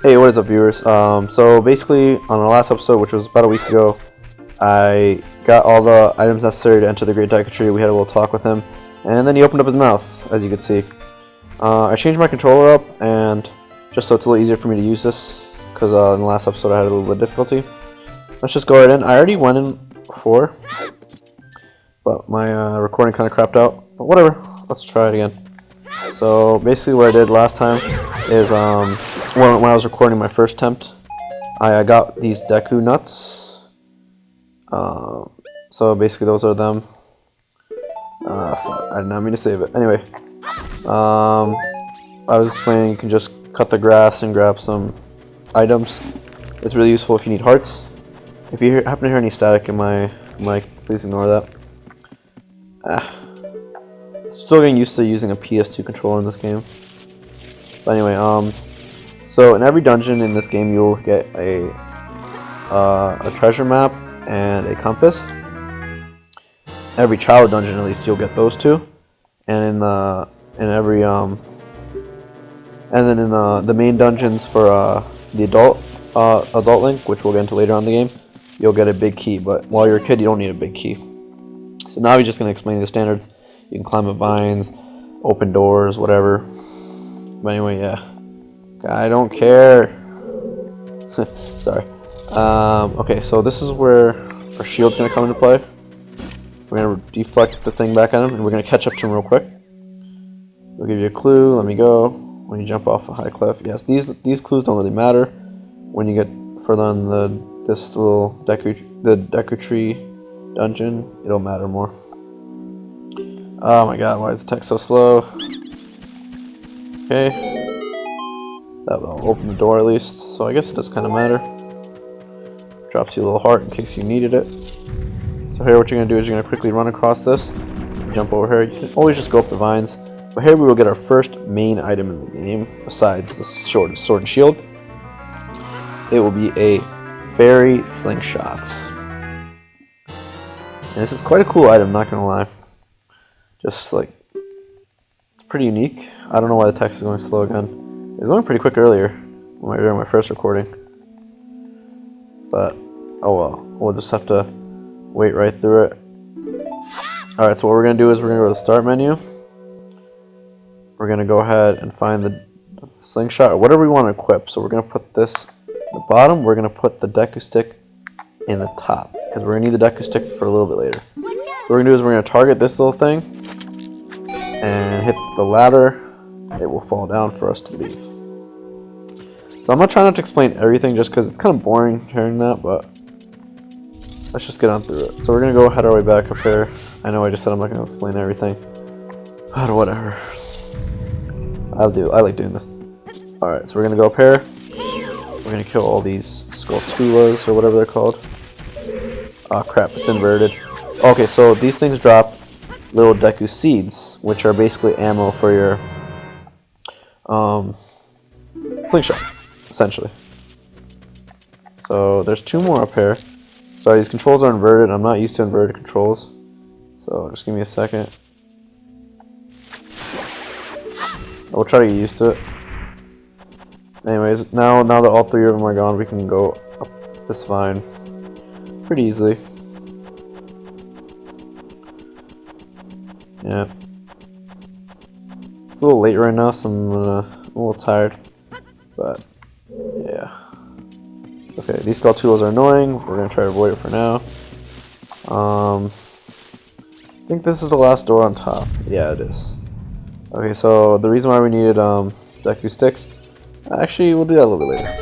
Hey, what is up, viewers? So basically, on our last episode, which was about a week ago, I got all the items necessary to enter the Great Deku Tree. We had a little talk with him, and then he opened up his mouth, as you can see. I changed my controller up, and just so it's a little easier for me to use this, because in the last episode I had a little bit of difficulty. Let's just go right in. I already went in before, but my recording kind of crapped out. But whatever, let's try it again. So basically, what I did last time is when I was recording my first attempt, I got these Deku nuts. So basically, those are them. Fuck, I did not mean to save it. Anyway, I was explaining you can just cut the grass and grab some items. It's really useful if you need hearts. If you happen to hear any static in my mic, please ignore that. Still getting used to using a PS2 controller in this game. But anyway, so in every dungeon in this game, you'll get a treasure map and a compass. Every child dungeon, at least, you'll get those two. And in every and then in the main dungeons for the adult Link, which we'll get into later on in the game, you'll get a big key. But while you're a kid, you don't need a big key. So now he's just gonna explain the standards. You can climb up vines, open doors, whatever. But anyway, yeah. I don't care. Sorry. Okay, so this is where our shield's gonna come into play. We're gonna deflect the thing back at him, and we're gonna catch up to him real quick. We'll give you a clue. Let me go. When you jump off a high cliff, yes, these clues don't really matter. When you get further on this little Deku Tree dungeon, it'll matter more. Oh my god, why is the text so slow? Okay. That will open the door at least, so I guess it does kind of matter. Drops you a little heart in case you needed it. So here what you're going to do is you're going to quickly run across this. Jump over here. You can always just go up the vines. But here we will get our first main item in the game, besides the sword and shield. It will be a fairy slingshot. And this is quite a cool item, not going to lie. Just like, it's pretty unique. I don't know why the text is going slow again. It was going pretty quick earlier during my first recording. But, oh well. We'll just have to wait right through it. Alright, so what we're going to do is we're going to go to the start menu. We're going to go ahead and find the slingshot, or whatever we want to equip. So we're going to put this at the bottom. We're going to put the Deku stick in the top, because we're going to need the Deku stick for a little bit later. What we're going to do is we're going to target this little thing and hit the ladder. It will fall down for us to leave. So I'm going to try not to explain everything just because it's kind of boring hearing that, but let's just get on through it. So we're going to go head our way back up here. I know I just said I'm not going to explain everything, but whatever. I like doing this. Alright, so we're going to go up here. We're going to kill all these Skulltulas or whatever they're called. Oh crap, it's inverted. Okay, so these things drop little Deku seeds, which are basically ammo for your slingshot, essentially. So there's two more up here. Sorry, these controls are inverted. I'm not used to inverted controls, so just give me a second. We'll try to get used to it. Anyways, now that all three of them are gone, we can go up this vine pretty easily. Yeah. It's a little late right now, so I'm a little tired. But, yeah. Okay, these Skulltulas are annoying. We're going to try to avoid it for now. I think this is the last door on top. Yeah, it is. Okay, so the reason why we needed Deku sticks, actually, we'll do that a little bit later.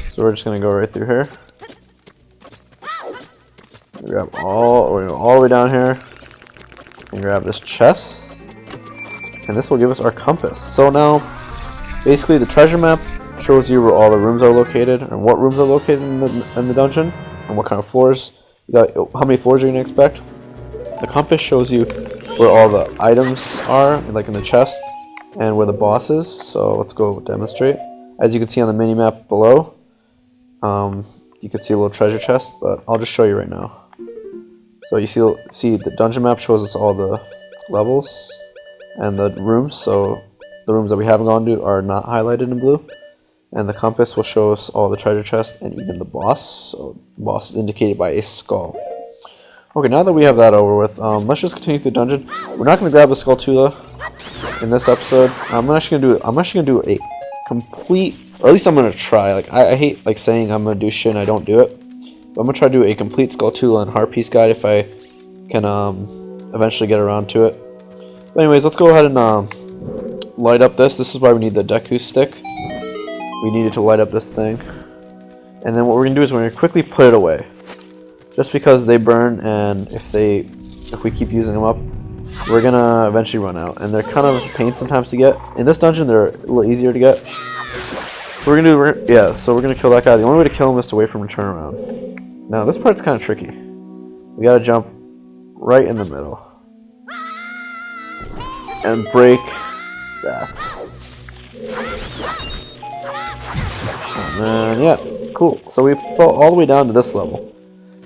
So we're just going to go right through here. Grab we're going to go all the way down here. And grab this chest, and this will give us our compass. So now, basically, the treasure map shows you where all the rooms are located, and what rooms are located in the dungeon, and what kind of floors. How many floors you're gonna expect. The compass shows you where all the items are, like in the chest, and where the boss is. So let's go demonstrate. As you can see on the mini map below, you can see a little treasure chest, but I'll just show you right now. So you see the dungeon map shows us all the levels and the rooms. So the rooms that we haven't gone to are not highlighted in blue. And the compass will show us all the treasure chests and even the boss. So the boss is indicated by a skull. Okay, now that we have that over with, let's just continue through the dungeon. We're not going to grab the Skulltula in this episode. I'm actually gonna do a complete, or at least I'm gonna try. Like I hate like saying I'm gonna do shit and I don't do it. But I'm gonna try to do a complete Skulltula and heart piece guide if I can eventually get around to it. But anyways, let's go ahead and light up this. This is why we need the Deku stick. We needed to light up this thing. And then what we're gonna do is we're gonna quickly put it away. Just because they burn, and if we keep using them up, we're gonna eventually run out. And they're kind of a pain sometimes to get. In this dungeon, they're a little easier to get. So we're gonna kill that guy. The only way to kill him is to wait for him to turn around. Now this part's kind of tricky. We gotta jump right in the middle and break that. And then, yeah, cool. So we fell all the way down to this level.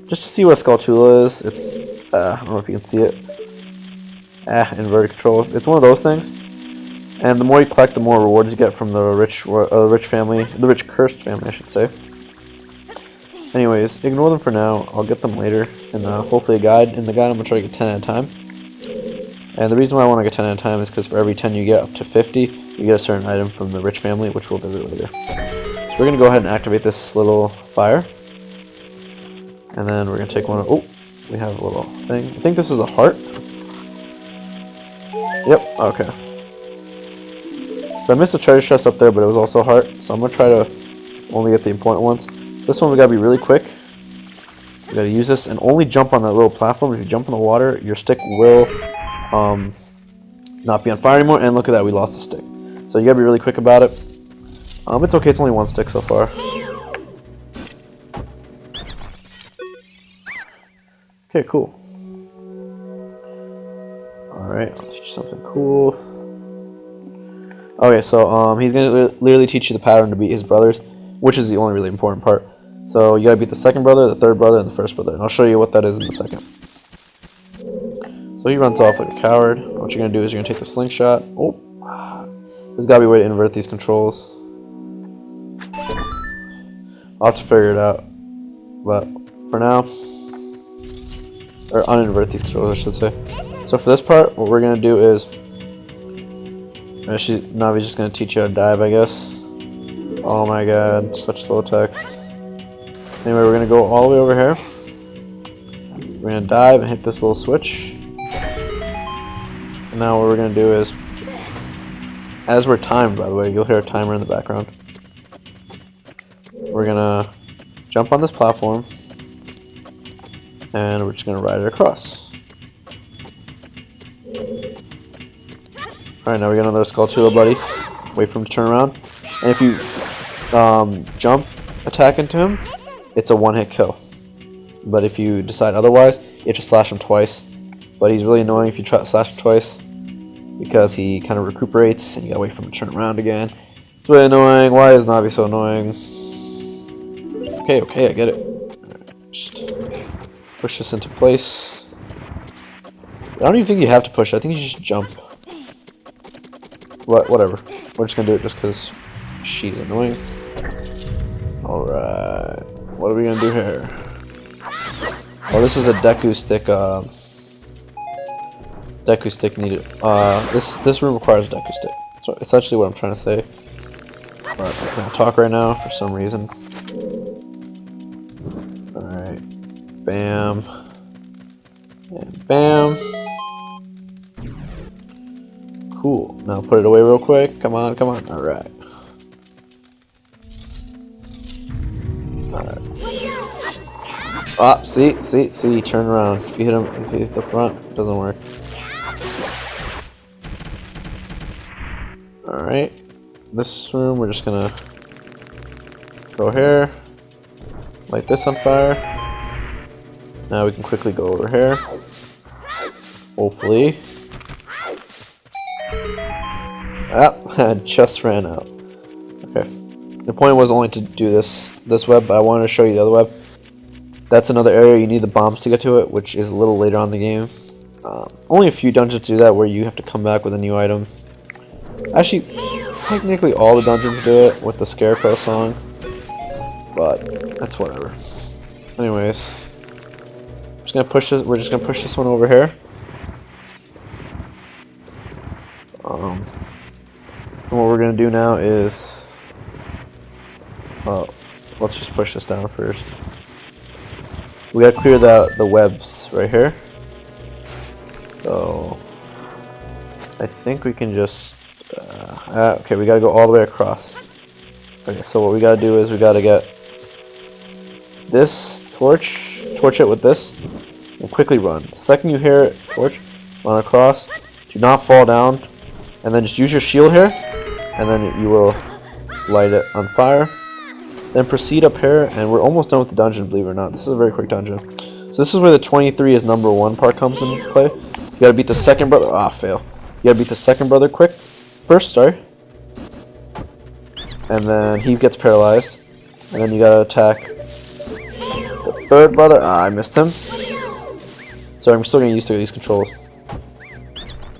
Just to see what Skulltula is. It's, I don't know if you can see it. Inverted controls. It's one of those things. And the more you collect, the more rewards you get from the rich family. The rich cursed family, I should say. Anyways, ignore them for now. I'll get them later. And hopefully a guide. In the guide, I'm going to try to get 10 at a time. And the reason why I want to get 10 at a time is because for every 10 you get up to 50, you get a certain item from the rich family, which we'll do later. So we're going to go ahead and activate this little fire. And then we're going to take one. Oh, we have a little thing. I think this is a heart. Yep, okay. So I missed a treasure chest up there, but it was also a heart. So I'm going to try to only get the important ones. This one we got to be really quick. We got to use this and only jump on that little platform. If you jump in the water, your stick will not be on fire anymore. And look at that, we lost the stick. So you got to be really quick about it. It's okay, it's only one stick so far. Okay, cool. Alright, I'll teach you something cool. Okay, so he's going to literally teach you the pattern to beat his brothers, which is the only really important part. So you got to beat the second brother, the third brother, and the first brother. And I'll show you what that is in a second. So he runs off like a coward. What you're going to do is you're going to take the slingshot. Oh, there's got to be a way to invert these controls. I'll have to figure it out. But for now, or uninvert these controls, I should say. So for this part, what we're going to do is, Navi's just going to teach you how to dive, I guess. Oh my god, such slow text. Anyway, we're going to go all the way over here. We're going to dive and hit this little switch. And now what we're going to do is, as we're timed, by the way, you'll hear a timer in the background. We're going to jump on this platform. And we're just going to ride it across. Alright, now we got another Skulltula buddy. Wait for him to turn around. And if you jump attack into him, it's a one-hit kill. But if you decide otherwise, you have to slash him twice. But he's really annoying if you try to slash him twice, because he kind of recuperates and you gotta wait for him to turn around again. It's really annoying. Why is Navi so annoying? Okay, I get it. Right, just push this into place. I don't even think you have to push. I think you just jump. Whatever. We're just gonna do it just because she's annoying. Alright. What are we gonna do here? Oh, this is a Deku stick. Deku stick needed. This room requires a Deku stick. So essentially what I'm trying to say. But I can't talk right now for some reason. Alright. Bam. And bam. Cool. Now put it away real quick. Come on. Alright. Ah, see, turn around. If you hit the front, it doesn't work. Alright. This room, we're just gonna go here. Light this on fire. Now we can quickly go over here. Hopefully. Ah, I just ran out. Okay. The point was only to do this web, but I wanted to show you the other web. That's another area you need the bombs to get to it, which is a little later on in the game. Only a few dungeons do that where you have to come back with a new item. Actually, technically all the dungeons do it with the Scarecrow song, but that's whatever. Anyways, just gonna push this. We're just gonna push this one over here. And what we're gonna do now is, let's just push this down first. We gotta clear the webs right here. So I think we can just. Okay, we gotta go all the way across. Okay, so what we gotta do is we gotta get this torch it with this, and quickly run. The second you hear it, torch, run across. Do not fall down, and then just use your shield here, and then you will light it on fire. Then proceed up here, and we're almost done with the dungeon, believe it or not. This is a very quick dungeon. So this is where the 23 is #1 part comes into play. You gotta beat the second brother. Ah, fail. You gotta beat the second brother quick. First, sorry. And then he gets paralyzed. And then you gotta attack the third brother. Ah, I missed him. So I'm still getting used to these controls.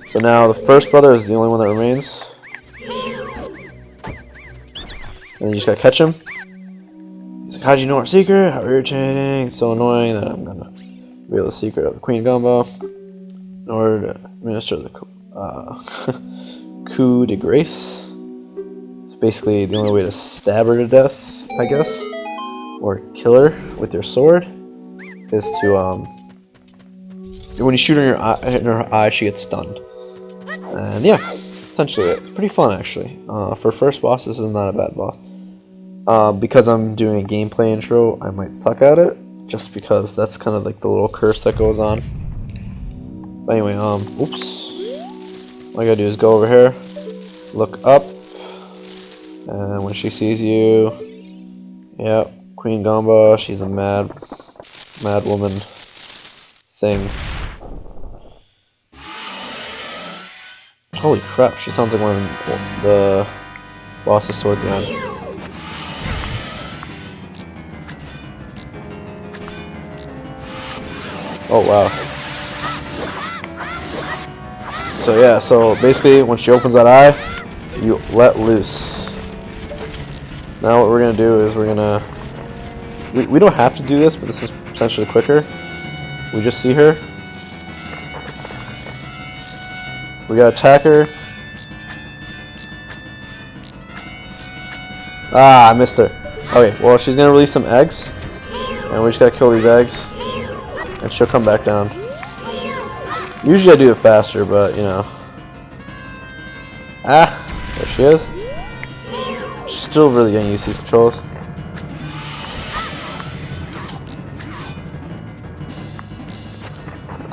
So now the first brother is the only one that remains. And you just gotta catch him. He's like, how'd you know our secret? How irritating. It's so annoying that I'm gonna reveal the secret of the Queen Gumbo in order to administer the coup de grace. It's basically the only way to stab her to death, I guess, or kill her with your sword, is to when you shoot her in her eye, she gets stunned. And yeah, essentially it. Pretty fun actually. For first boss, this is not a bad boss. Because I'm doing a gameplay intro, I might suck at it, just because that's kind of like the little curse that goes on. But anyway, oops. All you gotta do is go over here, look up, and when she sees you, yep, Queen Gamba, she's a mad woman thing. Holy crap, she sounds like one of the bosses towards the end. Oh wow. So yeah, so basically when she opens that eye, you let loose. So now what we're gonna do is we're gonna we don't have to do this, but this is essentially quicker. We just see her. We gotta attack her. Ah, I missed her. Okay, well she's gonna release some eggs, and we just gotta kill these eggs, and she'll come back down. Usually I do it faster, but you know. Ah, there she is. Still really getting used to these controls.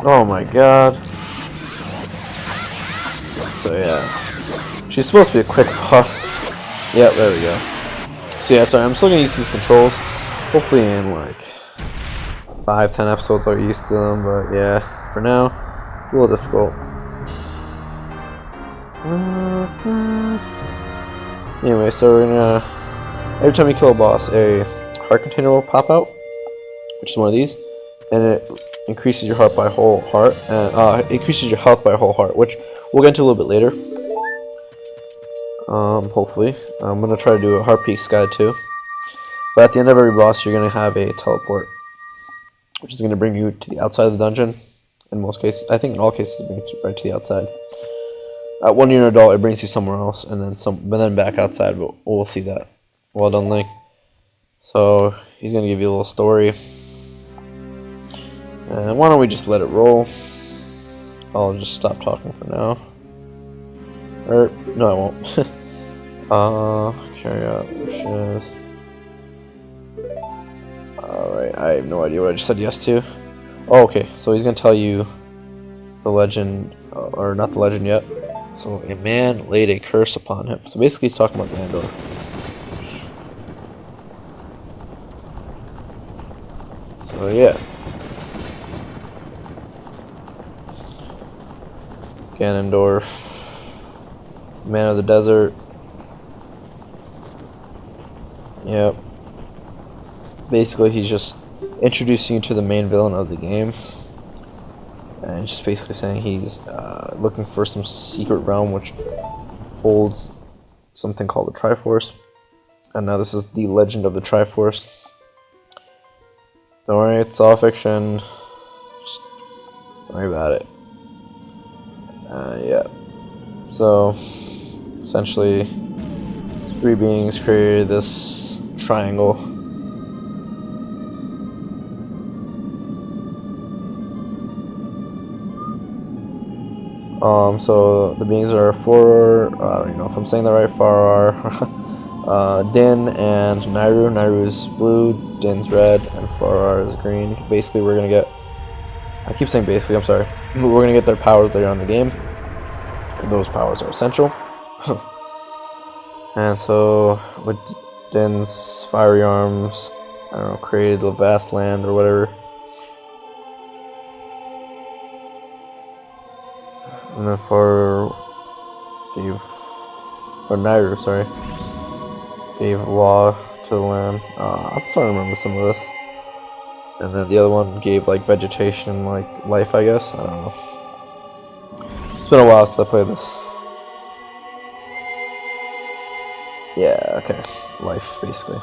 Oh my god. So yeah, she's supposed to be a quick boss. Yep, there we go. So yeah, sorry, I'm still getting used to these controls. Hopefully in like 5-10 episodes I'll get used to them, but yeah, for now, it's a little difficult. Anyway, so we're gonna, every time you kill a boss, a heart container will pop out, which is one of these, and it increases your heart by a whole heart, and increases your health by a whole heart, which we'll get into a little bit later. Hopefully. I'm gonna try to do a heart peaks guide too. But at the end of every boss, you're gonna have a teleport, which is gonna bring you to the outside of the dungeon. In most cases, I think in all cases, it brings you right to the outside. When you're an adult, it brings you somewhere else, and then back outside. But we'll see that. Well done, Link. So he's gonna give you a little story. And why don't we just let it roll? I'll just stop talking for now. Or no, I won't. Carry out wishes. Alright, I have no idea what I just said yes to. Oh, okay, so he's gonna tell you the legend, or not the legend yet. So a man laid a curse upon him. So basically he's talking about Ganondorf. So yeah. Ganondorf, man of the desert. Yep. Basically he's just introducing you to the main villain of the game. And just basically saying he's looking for some secret realm which holds something called the Triforce. And now this is the legend of the Triforce. Don't worry, it's all fiction. Just don't worry about it. Yeah. So, essentially, 3 beings created this triangle. So the beings are I don't know if I'm saying that right, Farar, Din and Nairu. Nairu's blue, Din's red, and Farar is green. Basically, we're gonna get, I keep saying basically, I'm sorry, we're gonna get their powers later on in the game, and those powers are essential. And so, with Din's fiery arms, I don't know, created the vast land or whatever. And then Nairu, sorry, gave law to the land. I'm starting to remember some of this. And then the other one gave like vegetation, like life, I guess. I don't know. It's been a while since I played this. Yeah, okay. Life, basically.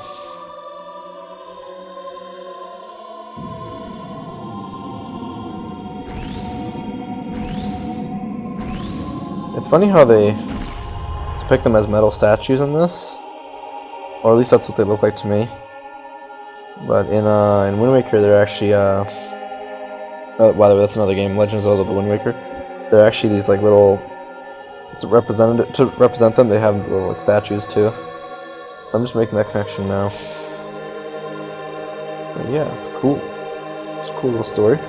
It's funny how they depict them as metal statues in this, or at least that's what they look like to me. But in Wind Waker, they're actually by the way, that's another game, Legend of Zelda: The Wind Waker. They're actually these like little, to represent them. They have little like statues too. So I'm just making that connection now. But yeah, it's cool. It's a cool little story.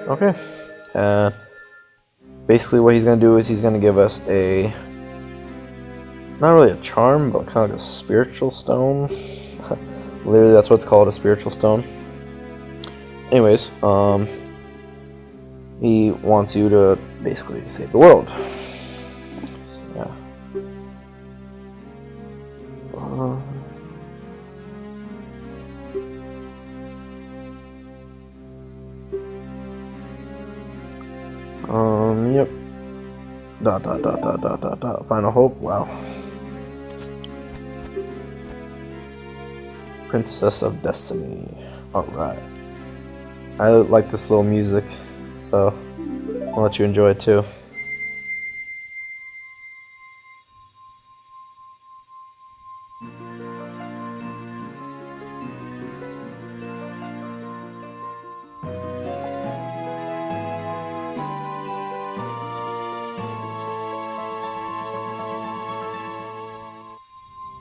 Okay. Basically what he's going to do is he's going to give us a, not really a charm, but kind of like a spiritual stone. Literally that's what it's called, a spiritual stone. Anyways, he wants you to basically save the world. Yeah. Yep. Final hope. Wow. Princess of Destiny. Alright. I like this little music, so I'll let you enjoy it too.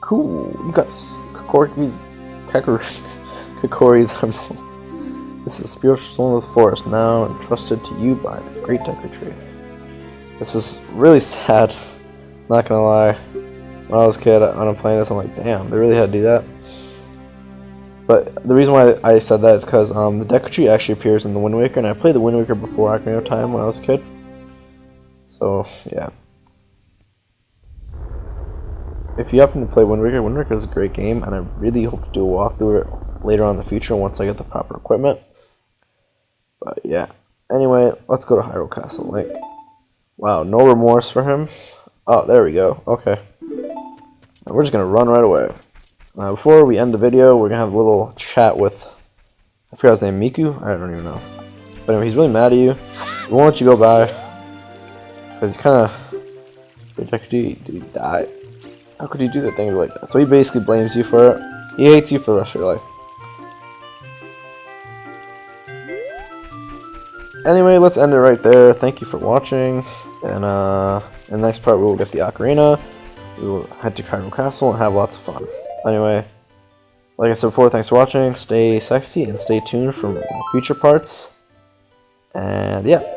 Cool, you got Kokiri's emerald. This is a spiritual stone of the forest, now entrusted to you by the Great Deku Tree. This is really sad, not gonna lie. When I was a kid, when I'm playing this, I'm like, damn, they really had to do that. But the reason why I said that is because the Deku Tree actually appears in the Wind Waker, and I played the Wind Waker before Ocarina of Time when I was a kid. So, yeah. If you happen to play Wind Waker is a great game, and I really hope to do a walkthrough it later on in the future once I get the proper equipment. But yeah. Anyway, let's go to Hyrule Castle. Like, wow, no remorse for him. Oh, there we go. Okay. And we're just gonna run right away. Before we end the video, we're gonna have a little chat with, I forgot his name, Miku? I don't even know. But anyway, he's really mad at you. He won't let you go by. Because he kinda, did he die? How could he do that thing like that? So he basically blames you for it. He hates you for the rest of your life. Anyway, let's end it right there. Thank you for watching. And in the next part, we will get the Ocarina. We will head to Hyrule Castle and have lots of fun. Anyway, like I said before, thanks for watching. Stay sexy and stay tuned for future parts. And yeah.